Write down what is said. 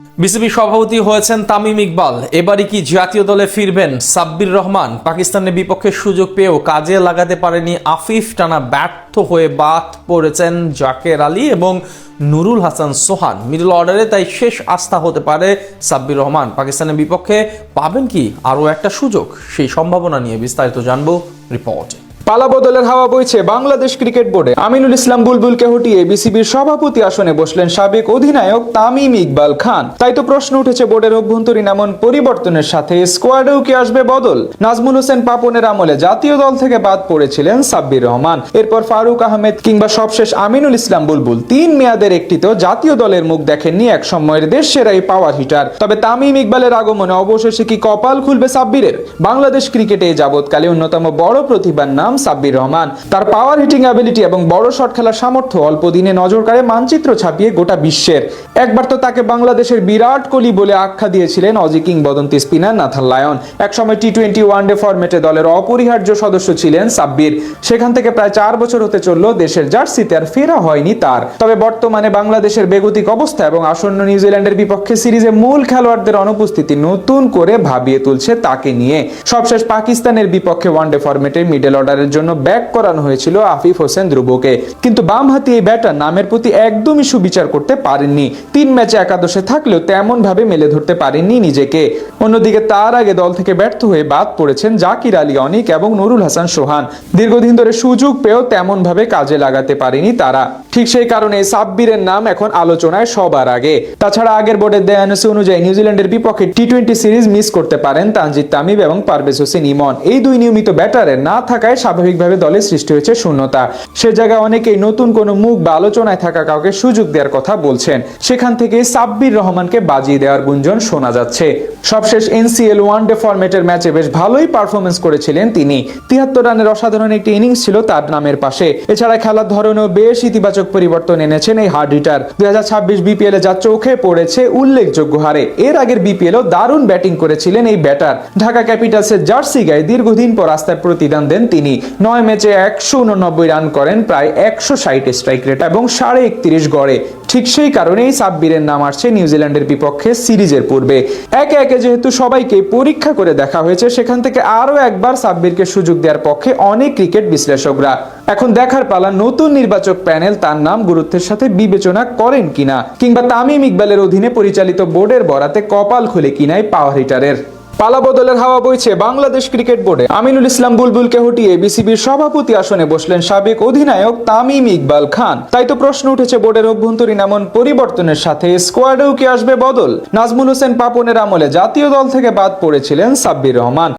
BCB সভাপতি হয়েছেন তামিম ইকবাল। এবারই কি জাতীয় দলে ফিরবেন সাব্বির রহমান? পাকিস্তানের বিপক্ষে সুযোগ পেয়েও কাজে লাগাতে পারেনি আফিফ। টানা ব্যর্থ হয়ে বাদ পড়েছেন জাকের আলী এবং নুরুল হাসান সোহান মিডল অর্ডারে। তাই শেষ আস্থা হতে পারে সাব্বির রহমান। পাকিস্তানের বিপক্ষে পাবেন কি আরও একটা সুযোগ? সেই সম্ভাবনা নিয়ে বিস্তারিত জানবো রিপোর্টে। পালাবদলের হাওয়া বইছে বাংলাদেশ ক্রিকেট বোর্ডে। আমিনুল ইসলাম বুলবুলকে হটিয়ে বিসিবির সভাপতি আসনে বসলেন সাবেক অধিনায়ক তামিম ইকবাল খান। তাই তো প্রশ্ন উঠেছে বোর্ডের অভ্যন্তরীণ এমন পরিবর্তনের সাথে স্কোয়াডেও কি আসবে বদল? নাজমুল হোসেন পাপনের আমলে জাতীয় দল থেকে বাদ পড়েছিলেন সাব্বির রহমান। এরপর ফারুক আহমেদ কিংবা সবশেষ আমিনুল ইসলাম বুলবুল 3 মেয়াদের একটিতেও জাতীয় দলের মুখ দেখেননি এক সময়ের দেশ সেরা এই পাওয়ার হিটার। তবে তামিম ইকবালের আগমনে অবশেষে কি কপাল খুলবে সাব্বিরের? বাংলাদেশ ক্রিকেটে যাবৎকালে অন্যতম বড় প্রতিভার নাম সাব্বির রহমান। তার পাওয়ার হিটিং অ্যাবিলিটি এবং বড় শট খেলার সামর্থ্য অল্প দিনে নজর কাড়ে মানচিত্র ছাপিয়ে গোটা বিশ্বের। একবার তো তাকে বাংলাদেশের বিরাট কোহলি বলে আখ্যা দিয়েছিলেন অজি কিংবদন্তি স্পিনার নাথান লায়ন। একসময় টি-20 ওয়ানডে ফরম্যাটে দলের অপরিহার্য সদস্য ছিলেন সাব্বির। সেখান থেকে প্রায় 4 বছর হতে চলল দেশের জার্সিতে আর ফেরা হয়নি তার। তবে বর্তমানে বাংলাদেশের বেগতিক অবস্থা এবং আসন্ন নিউজিল্যান্ডের বিপক্ষে সিরিজে মূল খেলোয়াড়দের অনুপস্থিতি নতুন করে ভাবিয়ে তুলছে তাকে নিয়ে। সবশেষ পাকিস্তানের বিপক্ষে ওয়ানডে ফরম্যাটে মিডল অর্ডারের জন্য ব্যাক করানো হয়েছিল আফিফ হোসেন ধ্রুবকে। কিন্তু বামহাতি এই ব্যাটার নামের প্রতি একদমই সুবিচার করতে পারেননি। 3 ম্যাচে একাদশে থাকলেও তেমন ভাবে মেলে ধরতে পারেননি নিজেকে। অন্যদিকে তার আগে দল থেকে ব্যর্থ হয়ে বাদ পড়েছেন জাকির আলী অনিক এবং নুরুল হাসান সোহান। দীর্ঘদিন ধরে সুযোগ পেয়েও তেমন ভাবে কাজে লাগাতে পারেনি তারা। ঠিক সেই কারণে সাব্বিরের নাম এখন আলোচনায় সবার আগে। তাছাড়া আগের বোর্ডের দেয়ানুসি অনুযায়ী নিউজিল্যান্ডের বিপক্ষে টি-20 সিরিজ মিস করতে পারেন তানজিদ তামিম এবং পারভেজ হোসেন ইমন। এই দুই নিয়মিত ব্যাটারের না থাকায় স্বাভাবিকভাবে দলে সৃষ্টি হয়েছে শূন্যতা। সে জায়গায় অনেকেই নতুন কোনো মুখ বা আলোচনায় থাকা কাউকে সুযোগ দেওয়ার কথা বলছেন। সেখান থেকে সাব্বির রহমানকে বাজিয়ে দেওয়ার গুঞ্জন শোনা যাচ্ছে। সবশেষ এনসিএল ওয়ানডে ফরম্যাটের ম্যাচে বেশ ভালোই পারফরমেন্স করেছিলেন তিনি। 73 রানের অসাধারণ একটি ইনিংস ছিল তার নামের পাশে। এছাড়া খেলার ধরনেও বেশ ইতিবাচক পরিবর্তন এনেছেন এই হার্ড হিটার। 2026 বিপিএল এ যা চোখে পড়েছে উল্লেখযোগ্য হারে। এর আগের বিপিএলও দারুণ ব্যাটিং করেছিলেন এই ব্যাটার। ঢাকা ক্যাপিটালসের জার্সি গায়ে দীর্ঘদিন পর আস্থার প্রতিদান দেন তিনি। 9 ম্যাচে 189 রান করেন, প্রায় 160 স্ট্রাইক রেট এবং 31.5 গড়ে। ঠিক সেই কারণেই সাব্বিরের নাম আসছে নিউজিল্যান্ডের বিপক্ষে সিরিজের পূর্বে। একে একে যেহেতু সবাইকে পরীক্ষা করে দেখা হয়েছে, সেখান থেকে আরো একবার সাব্বিরকে সুযোগ দেওয়ার পক্ষে অনেক ক্রিকেট বিশ্লেষকরা। এখন দেখার পালা নতুন নির্বাচক প্যানেল তার নাম গুরুত্বের সাথে বিবেচনা করেন কিনা, কিংবা তামিম ইকবালের অধীনে পরিচালিত বোর্ডের বরাতে কপাল খুলে কিনাই পাওয়ার হিটারের। পালাবদলের হাওয়া বইছে বাংলাদেশ ক্রিকেট বোর্ডে। আমিনুল ইসলাম বুলবুলকে হটিয়ে বিসিবির সভাপতি আসনে বসলেন সাবেক অধিনায়ক তামিম ইকবাল খান। তাই তো প্রশ্ন উঠেছে বোর্ডের অভ্যন্তরীণ এমন পরিবর্তনের সাথে স্কোয়াডেও কি আসবে বদল? নাজমুল হোসেন পাপনের আমলে জাতীয় দল থেকে বাদ পড়েছিলেন সাব্বির রহমান।